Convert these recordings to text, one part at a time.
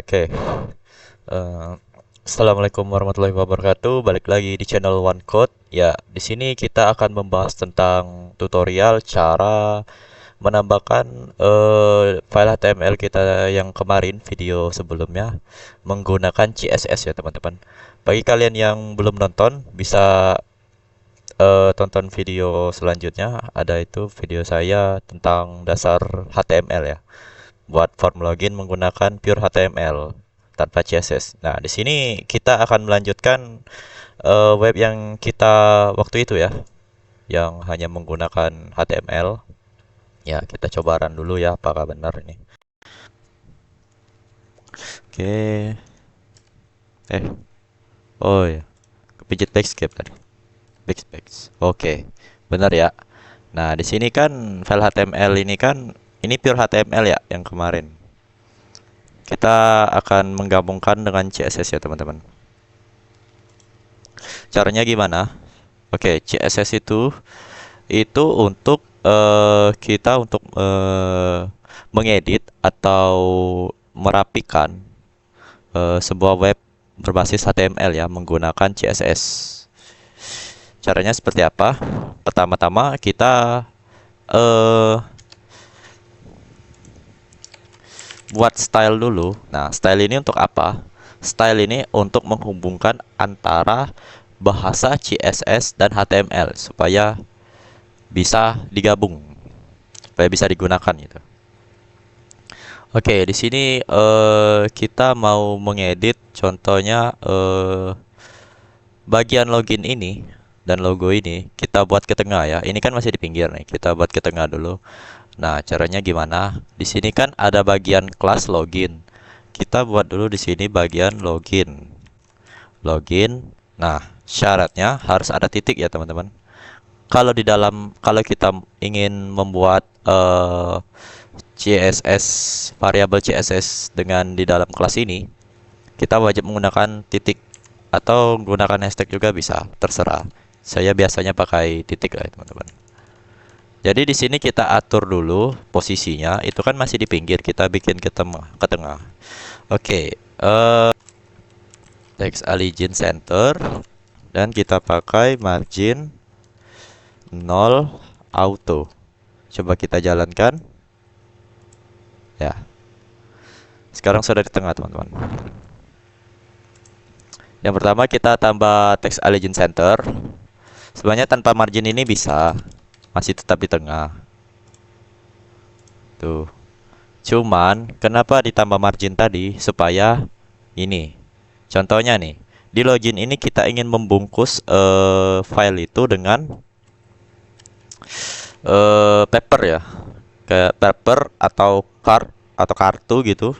Oke, eh, Assalamualaikum warahmatullahi wabarakatuh. Balik lagi di channel One Code. Ya, di sini kita akan membahas tentang tutorial cara menambahkan file HTML kita yang kemarin video sebelumnya menggunakan CSS ya teman-teman. Bagi kalian yang belum nonton, bisa tonton video selanjutnya. Ada itu video saya tentang dasar HTML ya, buat form login menggunakan pure HTML tanpa CSS. Nah, di sini kita akan melanjutkan web yang kita waktu itu ya, yang hanya menggunakan HTML. Ya, kita coba run dulu ya, apakah benar ini. Oke. Eh, oh ya, kepijit backscape tadi. Backspace. Oke, benar ya. Nah, di sini kan file HTML ini kan ini pure HTML ya yang kemarin. Kita akan menggabungkan dengan CSS ya, teman-teman. Caranya gimana? Oke, CSS itu untuk kita untuk mengedit atau merapikan sebuah web berbasis HTML ya menggunakan CSS. Caranya seperti apa? Pertama-tama kita eh, buat style dulu. Nah, style ini untuk apa? Style ini untuk menghubungkan antara bahasa CSS dan HTML supaya bisa digabung, supaya bisa digunakan gitu. Oke, di sini kita mau mengedit contohnya bagian login ini dan logo ini kita buat ke tengah ya. Ini kan masih di pinggir nih. Kita buat ke tengah dulu. Nah, caranya gimana? Di sini kan ada bagian kelas login. Kita buat dulu di sini bagian login. Login. Nah, syaratnya harus ada titik ya, teman-teman. Kalau kita ingin membuat CSS variabel CSS dengan di dalam kelas ini, kita wajib menggunakan titik atau menggunakan hashtag juga bisa, terserah. Saya biasanya pakai titik ya, teman-teman. Jadi di sini kita atur dulu posisinya, itu kan masih di pinggir, kita bikin ke tengah. Oke, text origin center dan kita pakai margin 0 auto. Coba kita jalankan. Ya, sekarang sudah di tengah, teman-teman. Yang pertama kita tambah text origin center. Sebenarnya tanpa margin ini bisa, masih tetap di tengah. Tuh. Cuman kenapa ditambah margin tadi? Supaya ini. Contohnya nih, di login ini kita ingin membungkus file itu dengan paper ya. Kayak paper atau card atau kartu gitu.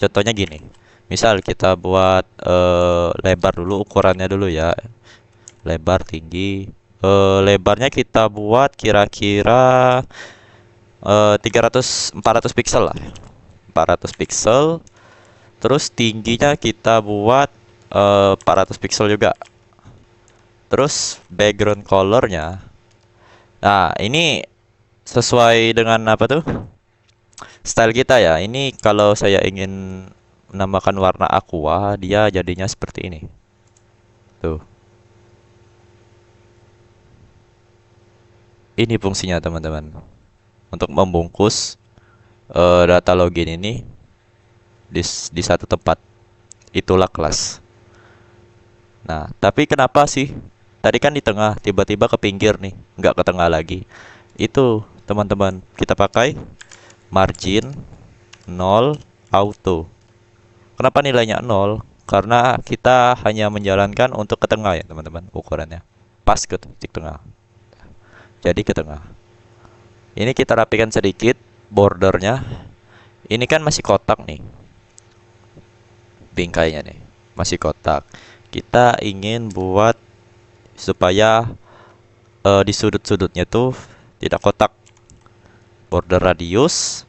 Contohnya gini. Misal kita buat lebar dulu, ukurannya dulu ya. Lebar tinggi. Lebarnya kita buat kira-kira 400 pixel lah. 400 pixel. Terus tingginya kita buat 400 pixel juga. Terus background colornya. Nah, ini sesuai dengan apa tuh? Style kita ya. Ini kalau saya ingin menambahkan warna aqua, dia jadinya seperti ini. Tuh. Ini fungsinya, teman-teman. Untuk membungkus data login ini di satu tempat. Itulah kelas. Nah, tapi kenapa sih? Tadi kan di tengah, tiba-tiba ke pinggir nih, nggak ke tengah lagi. Itu, teman-teman, kita pakai margin 0 auto. Kenapa nilainya 0? Karena kita hanya menjalankan untuk ke tengah ya, teman-teman, ukurannya. Pas ke titik tengah. Jadi ke tengah. Ini kita rapikan sedikit bordernya. Ini kan masih kotak nih. Bingkainya nih, masih kotak. Kita ingin buat supaya di sudut-sudutnya tuh tidak kotak. Border radius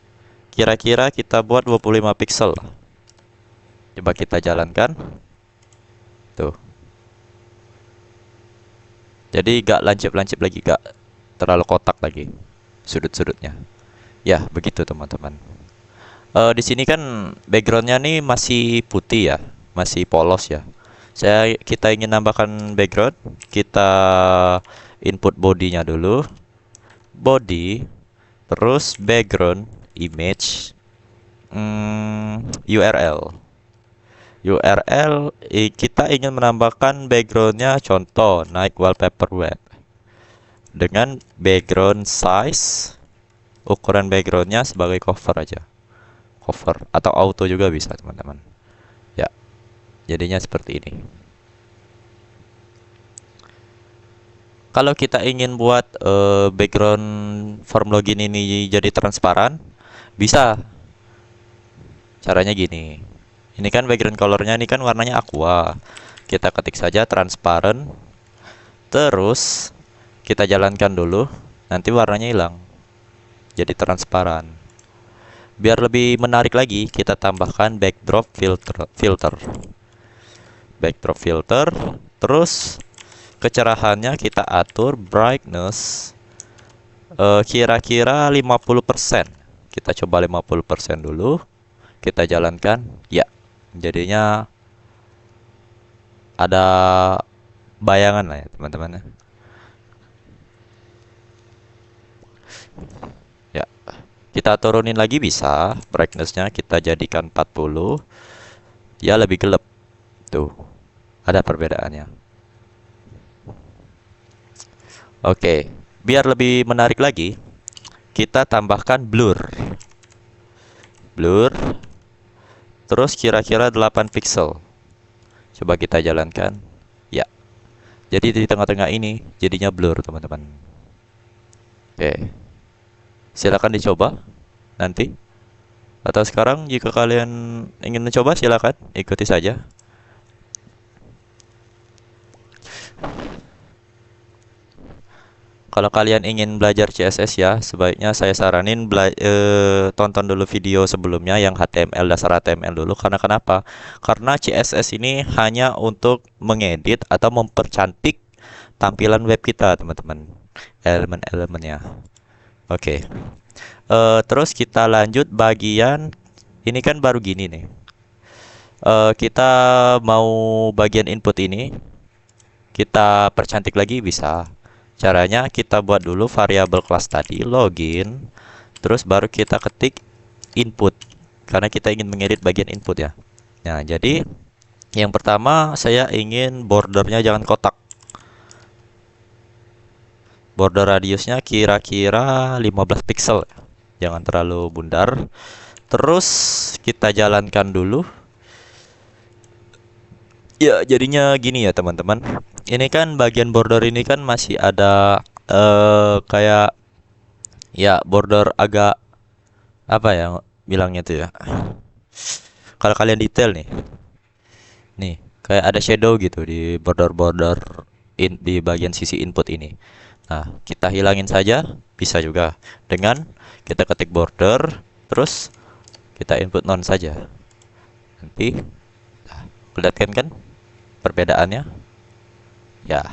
kira-kira kita buat 25 pixel. Coba kita jalankan. Tuh. Jadi gak lancip-lancip lagi, gak terlalu kotak lagi sudut-sudutnya. Ya, begitu teman-teman. Di sini kan backgroundnya nih masih putih ya, masih polos ya. Kita ingin nambahkan background, kita input bodinya dulu, body, terus background, image, URL. Kita ingin menambahkan backgroundnya, contoh naik wallpaper web dengan background size, ukuran backgroundnya sebagai cover aja, cover atau auto juga bisa teman-teman ya. Jadinya seperti ini. Kalau kita ingin buat background form login ini jadi transparan, bisa. Caranya gini. Ini kan background colornya ini kan warnanya aqua. Kita ketik saja transparent. Terus kita jalankan dulu, nanti warnanya hilang. Jadi transparan. Biar lebih menarik lagi, kita tambahkan backdrop filter. Backdrop filter, terus kecerahannya kita atur brightness kira-kira 50%. Kita coba 50% dulu. Kita jalankan. Ya, jadinya ada bayangan lah ya teman-teman. Ya, kita turunin lagi bisa. Brightnessnya kita jadikan 40. Ya, lebih gelap. Tuh, ada perbedaannya. Oke, biar lebih menarik lagi, kita tambahkan blur. Blur, terus kira-kira 8 pixel. Coba kita jalankan. Ya, jadi di tengah-tengah ini jadinya blur teman-teman. Oke, silakan dicoba nanti. Atau sekarang jika kalian ingin mencoba silakan ikuti saja. Kalau kalian ingin belajar CSS ya, sebaiknya saya saranin tonton dulu video sebelumnya yang HTML, dasar HTML dulu. Karena kenapa? Karena CSS ini hanya untuk mengedit atau mempercantik tampilan web kita, teman-teman. Elemen-elemennya. Oke. Terus kita lanjut bagian ini kan baru gini nih. Kita mau bagian input ini kita percantik lagi bisa. Caranya kita buat dulu variabel kelas tadi, login, terus baru kita ketik input, karena kita ingin mengedit bagian input ya. Nah, jadi yang pertama saya ingin bordernya jangan kotak. Border radiusnya kira-kira 15 pixel, jangan terlalu bundar. Terus kita jalankan dulu. Ya, jadinya gini ya teman-teman. Ini kan bagian border ini kan masih ada kayak ya border agak apa ya bilangnya tuh ya. Kalau kalian detail nih kayak ada shadow gitu di border-border di bagian sisi input ini. Nah, kita hilangin saja, bisa juga dengan kita ketik border, terus kita input none saja. Nanti, nah, kelihatan kan perbedaannya? Ya,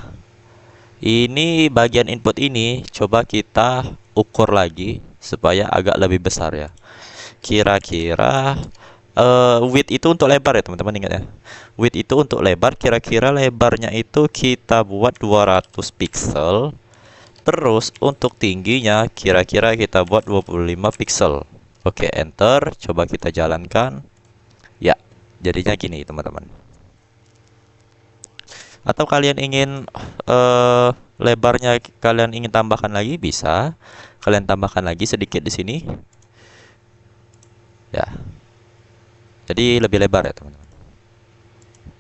ini bagian input ini coba kita ukur lagi supaya agak lebih besar ya. Kira-kira width itu untuk lebar ya teman-teman, ingat ya. Width itu untuk lebar, kira-kira lebarnya itu kita buat 200 pixel. Terus untuk tingginya kira-kira kita buat 25 pixel. Oke, enter, coba kita jalankan. Ya, jadinya gini teman-teman. Atau kalian ingin lebarnya kalian ingin tambahkan lagi, bisa. Kalian tambahkan lagi sedikit di sini. Ya. Jadi lebih lebar ya, teman-teman.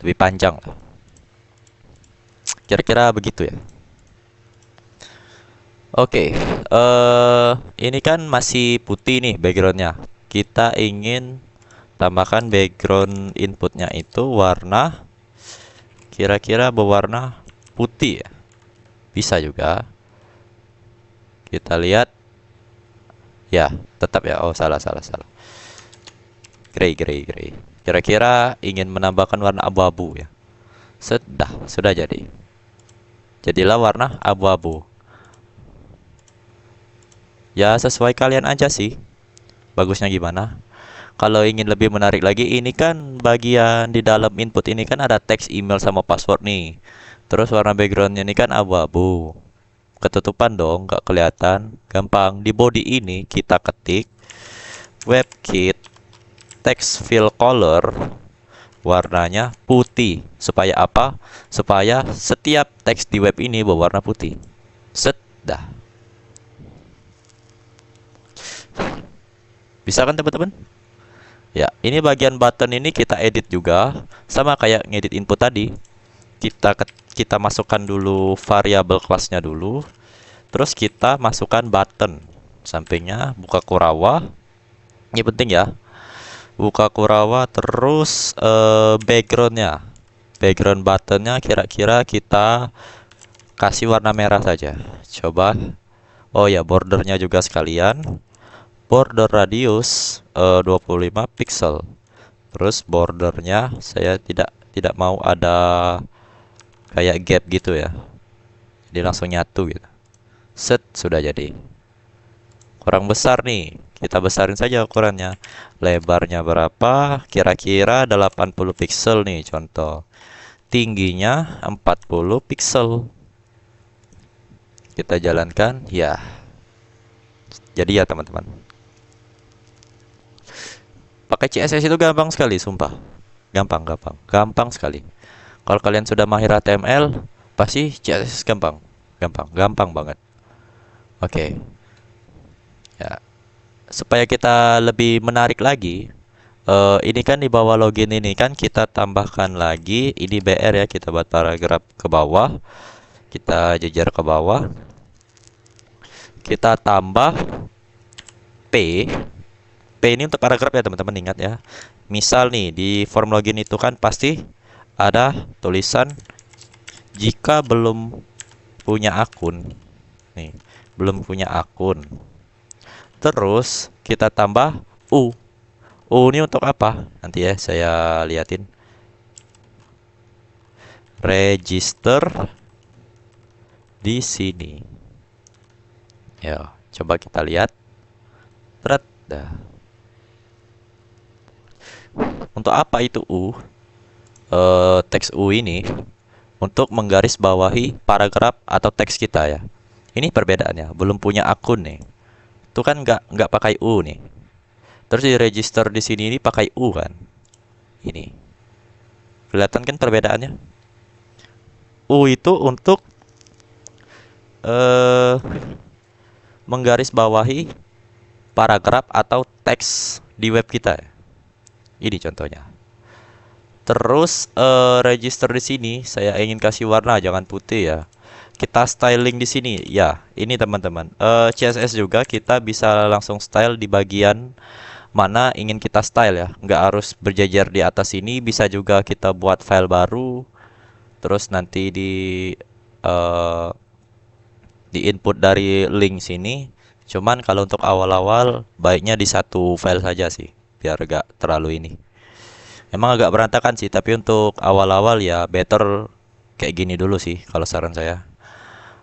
Lebih panjang lah. Kira-kira begitu ya. Oke, ini kan masih putih nih backgroundnya. Kita ingin tambahkan background inputnya itu warna kira-kira berwarna putih ya. Bisa juga. Kita lihat. Ya, tetap ya. Oh, salah. Gray. Kira-kira ingin menambahkan warna abu-abu ya. Sudah jadi. Jadilah warna abu-abu. Ya, sesuai kalian aja sih. Bagusnya gimana? kalau ingin lebih menarik lagi, ini kan bagian di dalam input ini kan ada teks email sama password nih. Terus warna backgroundnya ini kan abu-abu. Ketutupan dong, nggak kelihatan. Gampang. Di body ini kita ketik WebKit text fill color warnanya putih. Supaya apa? Supaya setiap teks di web ini berwarna putih. Set, dah. Bisa kan teman-teman? Ya, ini bagian button ini kita edit juga, sama kayak ngedit input tadi. Kita masukkan dulu variabel kelasnya dulu, terus kita masukkan button. Sampingnya buka Kurawa. Ini penting ya. Buka Kurawa terus backgroundnya. Background buttonnya kira-kira kita kasih warna merah saja. Coba. Oh ya, bordernya juga sekalian. Border radius 25 pixel. Terus bordernya saya tidak mau ada kayak gap gitu ya. Jadi langsung nyatu gitu. Set, sudah jadi. Kurang besar nih. Kita besarin saja ukurannya. Lebarnya berapa? Kira-kira 80 pixel nih contoh. Tingginya 40 pixel. Kita jalankan, ya. Jadi ya teman-teman. Pakai CSS itu gampang sekali, sumpah. Gampang sekali. Kalau kalian sudah mahir HTML, pasti CSS gampang banget. Oke. Ya. Supaya kita lebih menarik lagi, ini kan di bawah login ini kan kita tambahkan lagi ini BR ya, kita buat paragraf ke bawah. Kita jejer ke bawah. Kita tambah P. P ini untuk paragraf ya teman-teman, ingat ya. Misal nih di form login itu kan pasti ada tulisan jika belum punya akun. Nih, belum punya akun. Terus kita tambah U. U ini untuk apa? Nanti ya saya liatin. Register di sini. Ya, coba kita lihat. Dah. Untuk apa itu U? Teks U ini untuk menggaris bawahi paragraf atau teks kita ya. Ini perbedaannya. Belum punya akun nih. Itu kan nggak pakai U nih. Terus di register di sini ini pakai U kan. Ini. Kelihatan kan perbedaannya? U itu untuk menggaris bawahi paragraf atau teks di web kita. Ini contohnya. Terus register di sini saya ingin kasih warna, jangan putih ya. Kita styling di sini. Ya, ini teman-teman. CSS juga kita bisa langsung style di bagian mana ingin kita style ya. Nggak harus berjejer di atas ini, bisa juga kita buat file baru. Terus nanti di input dari link sini. Cuman kalau untuk awal-awal baiknya di satu file saja sih, biar gak terlalu ini. Emang agak berantakan sih, tapi untuk awal-awal ya better kayak gini dulu sih kalau saran saya.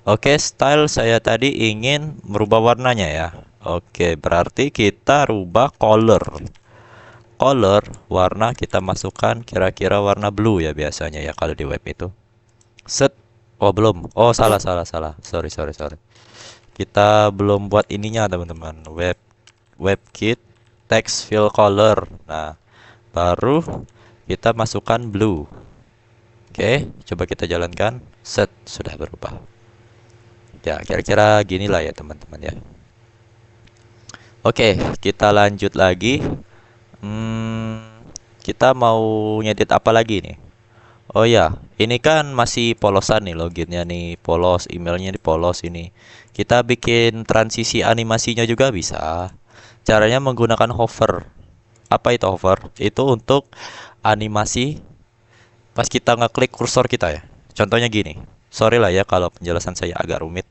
Oke, style saya tadi ingin merubah warnanya ya. Oke, berarti kita rubah color. Color warna kita masukkan kira-kira warna blue ya biasanya ya kalau di web itu. Set. Oh, belum. Oh, salah. Sorry. Kita belum buat ininya teman-teman. WebKit text fill color. Nah, baru kita masukkan blue. Oke, coba kita jalankan. Set, sudah berubah. Ya, kira-kira gini lah ya teman-teman ya. Oke, kita lanjut lagi. Kita mau ngedit apa lagi nih? Oh ya, ini kan masih polosan nih loginnya nih, polos, emailnya di polos ini. Kita bikin transisi animasinya juga bisa. Caranya menggunakan hover. Apa itu hover? Itu untuk animasi pas kita ngeklik kursor kita ya. Contohnya gini. Sorry lah ya kalau penjelasan saya agak rumit.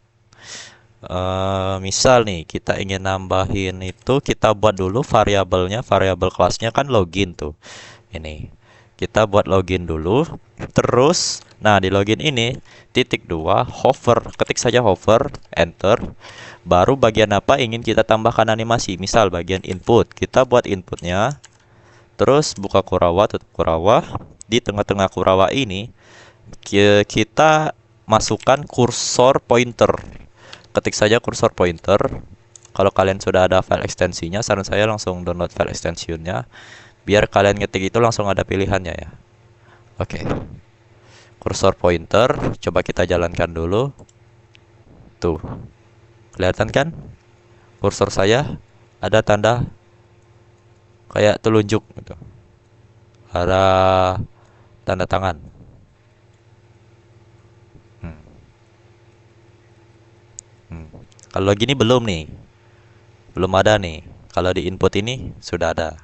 Misal nih kita ingin nambahin itu, kita buat dulu variabelnya, variabel kelasnya kan login tuh. Ini kita buat login dulu. Terus, nah di login ini titik 2 hover, ketik saja hover, enter. Baru bagian apa ingin kita tambahkan animasi. Misal bagian input, kita buat inputnya Terus buka Kurawa, tutup Kurawa. Di tengah-tengah Kurawa ini kita masukkan kursor pointer. Ketik saja kursor pointer. Kalau kalian sudah ada file ekstensinya, saran saya langsung download file extensionnya, biar kalian ngetik itu langsung ada pilihannya ya. Oke. Kursor pointer, coba kita jalankan dulu. Tuh. Kelihatan kan? Kursor saya ada tanda kayak telunjuk gitu. Ada tanda tangan. Hmm. Hmm. Kalau gini belum nih. Belum ada nih. Kalau di input ini sudah ada.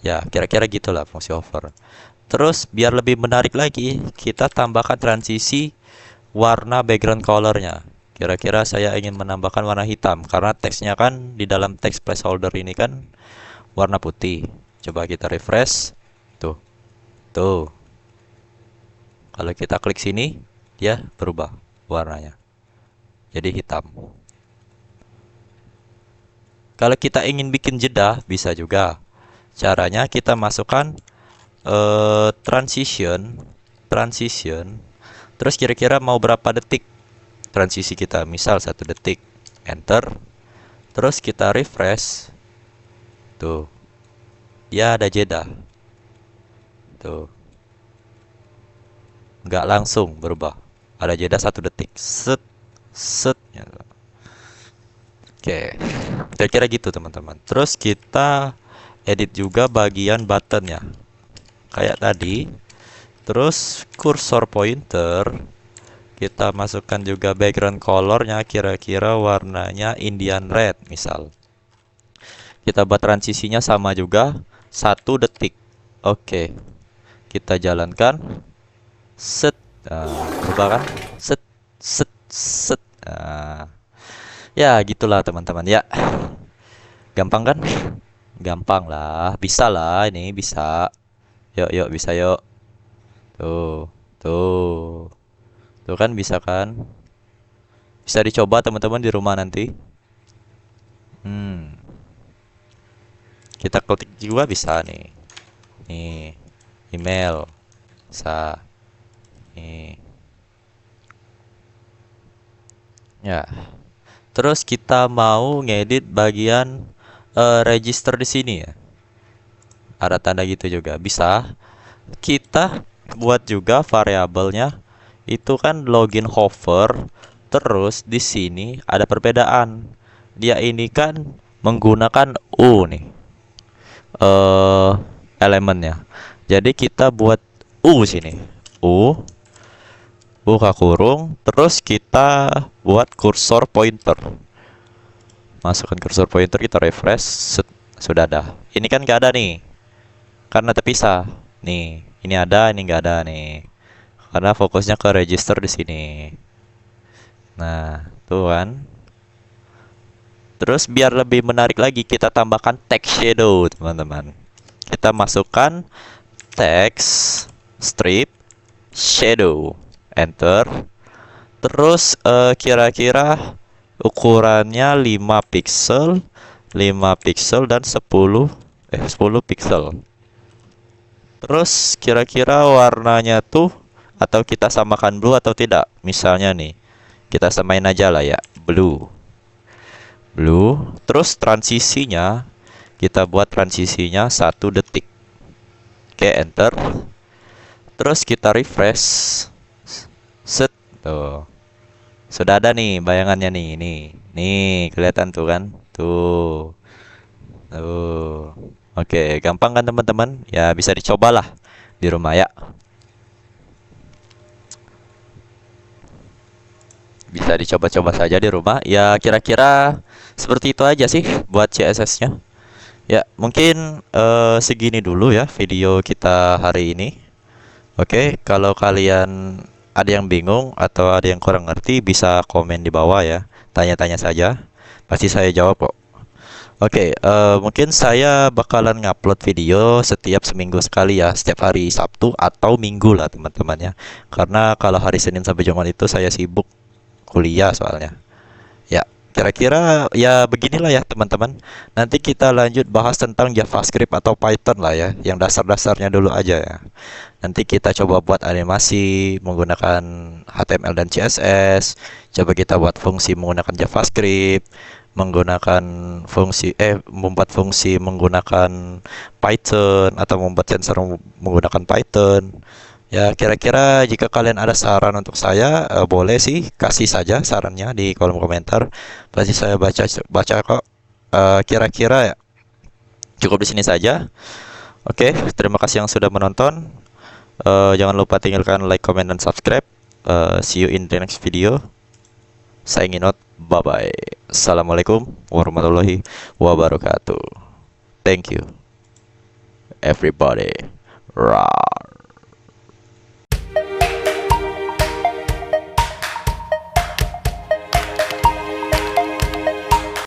Ya, kira-kira gitulah fungsi hover. Terus biar lebih menarik lagi, kita tambahkan transisi warna background colornya. Kira-kira saya ingin menambahkan warna hitam karena teksnya kan di dalam teks placeholder ini kan warna putih. Coba kita refresh. Tuh. Tuh. Kalau kita klik sini, dia berubah warnanya. Jadi hitam. Kalau kita ingin bikin jeda, bisa juga. Caranya kita masukkan transition, terus kira-kira mau berapa detik transisi kita, misal 1 detik, enter, terus kita refresh, tuh, dia ada jeda, tuh, nggak langsung berubah, ada jeda 1 detik, set, set, ya. Oke, kira-kira gitu teman-teman. Terus kita edit juga bagian buttonnya kayak tadi. Terus kursor pointer kita masukkan juga background colornya, kira-kira warnanya Indian red misal. Kita buat transisinya sama juga 1 detik. Oke, kita jalankan. Set, berubah kan? Set, set, set. Ya gitulah teman-teman ya. Gampang kan? Gampang lah, bisa lah, ini bisa. Yuk, yuk, bisa yuk. Tuh, tuh. Tuh kan bisa kan? Bisa dicoba teman-teman di rumah nanti. Kita ketik juga bisa nih. Nih, email. Bisa. Nih. Ya. Terus kita mau ngedit bagian register di sini ya. Ada tanda gitu juga bisa. Kita buat juga variabelnya itu kan login hover. Terus di sini ada perbedaan. Dia ini kan menggunakan U nih. Elemennya. Jadi kita buat U sini. U buka kurung, terus kita buat kursor pointer. Masukkan kursor pointer, kita refresh, sudah ada. Ini kan nggak ada nih, karena terpisah. Nih, ini ada, ini nggak ada nih, karena fokusnya ke register di sini. Nah, tuh kan. Terus biar lebih menarik lagi, kita tambahkan text shadow, teman-teman. Kita masukkan text strip shadow, enter. Terus kira-kira ukurannya 5 pixel, 5 pixel dan 10 pixel. Terus kira-kira warnanya tuh atau kita samakan blue atau tidak? Misalnya nih, kita samain aja lah ya, blue. Blue. Terus transisinya kita buat transisinya 1 detik. Oke, enter. Terus kita refresh. Set. Tuh. Sudah ada nih bayangannya nih. Nih, kelihatan tuh kan? Tuh. Tuh. Oke, gampang kan teman-teman? Ya bisa dicobalah di rumah ya. Bisa dicoba-coba saja di rumah. Ya kira-kira seperti itu aja sih buat CSS-nya. Ya, mungkin segini dulu ya video kita hari ini. Oke, kalau kalian ada yang bingung atau ada yang kurang ngerti, bisa komen di bawah ya. Tanya-tanya saja, pasti saya jawab kok. Oke, mungkin saya bakalan ngupload video setiap seminggu sekali ya, setiap hari Sabtu atau Minggu lah teman-teman ya. Karena kalau hari Senin sampai Jumat itu saya sibuk kuliah soalnya. Ya, Kira-kira ya beginilah ya teman-teman. Nanti kita lanjut bahas tentang JavaScript atau Python lah ya, yang dasar-dasarnya dulu aja ya. Nanti kita coba buat animasi menggunakan HTML dan CSS. Coba kita buat fungsi menggunakan JavaScript, menggunakan membuat fungsi menggunakan Python atau membuat sensor menggunakan Python. Ya, kira-kira jika kalian ada saran untuk saya, boleh sih kasih saja sarannya di kolom komentar. Pasti saya baca baca kok. Kira-kira ya, cukup di sini saja. Oke, terima kasih yang sudah menonton. Jangan lupa tinggalkan like, comment, dan subscribe. See you in the next video. Signing out. Bye bye. Assalamualaikum warahmatullahi wabarakatuh. Thank you, everybody. Rawr.